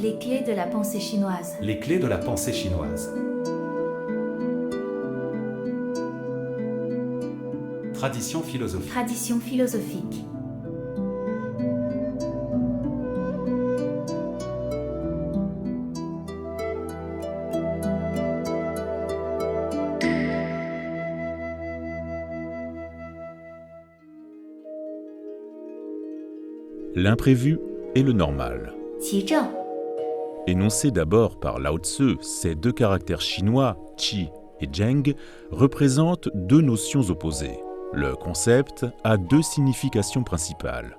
Les clés de la pensée chinoise. Les clés de la pensée chinoise. Tradition philosophique. Tradition philosophique. L'imprévu et le normal. 其正 Énoncés d'abord par Lao Tzu, ces deux caractères chinois, qi et zheng, représentent deux notions opposées. Le concept a deux significations principales.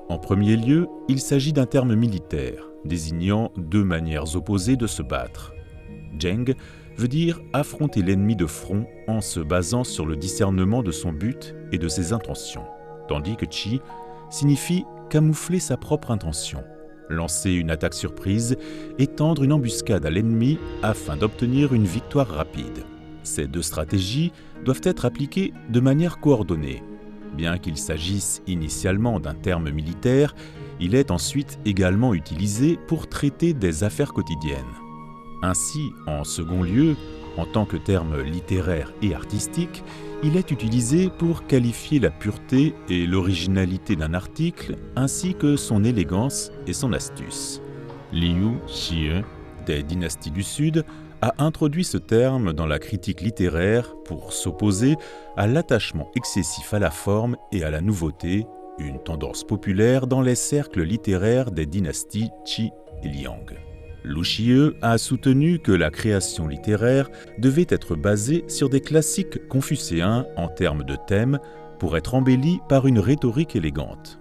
En premier lieu, il s'agit d'un terme militaire, désignant deux manières opposées de se battre. Zheng veut dire affronter l'ennemi de front en se basant sur le discernement de son but et de ses intentions, tandis que qi signifie camoufler sa propre intention, lancer une attaque surprise et tendre une embuscade à l'ennemi afin d'obtenir une victoire rapide. Ces deux stratégies doivent être appliquées de manière coordonnée. Bien qu'il s'agisse initialement d'un terme militaire, il est ensuite également utilisé pour traiter des affaires quotidiennes. Ainsi, en second lieu, en tant que terme littéraire et artistique, il est utilisé pour qualifier la pureté et l'originalité d'un article, ainsi que son élégance et son astuce. Liu Xie, des dynasties du Sud, a introduit ce terme dans la critique littéraire pour s'opposer à l'attachement excessif à la forme et à la nouveauté, une tendance populaire dans les cercles littéraires des dynasties Qi et Liang. Lu Xie a soutenu que la création littéraire devait être basée sur des classiques confucéens en termes de thèmes pour être embellie par une rhétorique élégante.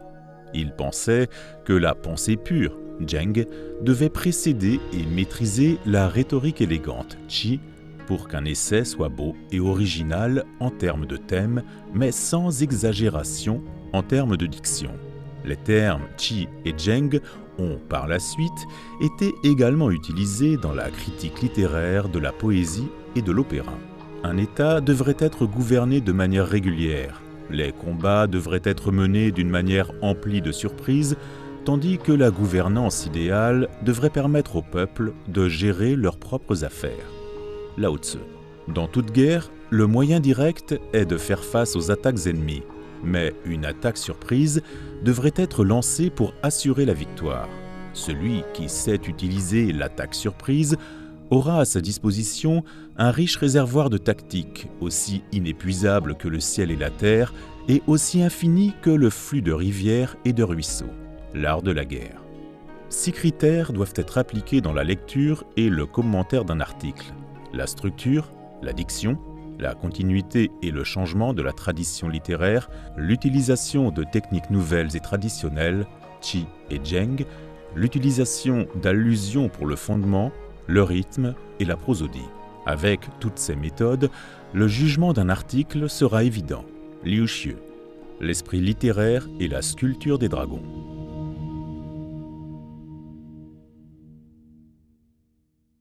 Il pensait que la pensée pure, zheng, devait précéder et maîtriser la rhétorique élégante, qi, pour qu'un essai soit beau et original en termes de thème, mais sans exagération en termes de diction. Les termes qi et zheng ont par la suite été également utilisés dans la critique littéraire de la poésie et de l'opéra. Un État devrait être gouverné de manière régulière. Les combats devraient être menés d'une manière emplie de surprises, tandis que la gouvernance idéale devrait permettre au peuple de gérer leurs propres affaires. Lao Tzu. Dans toute guerre, le moyen direct est de faire face aux attaques ennemies. Mais une attaque surprise devrait être lancée pour assurer la victoire. Celui qui sait utiliser l'attaque surprise aura à sa disposition un riche réservoir de tactiques, aussi inépuisable que le ciel et la terre, et aussi infini que le flux de rivières et de ruisseaux. L'art de la guerre. 6 critères doivent être appliqués dans la lecture et le commentaire d'un article. La structure, la diction, la continuité et le changement de la tradition littéraire, l'utilisation de techniques nouvelles et traditionnelles, qi et zheng, l'utilisation d'allusions pour le fondement, le rythme et la prosodie. Avec toutes ces méthodes, le jugement d'un article sera évident. Liu Xie, l'esprit littéraire et la sculpture des dragons.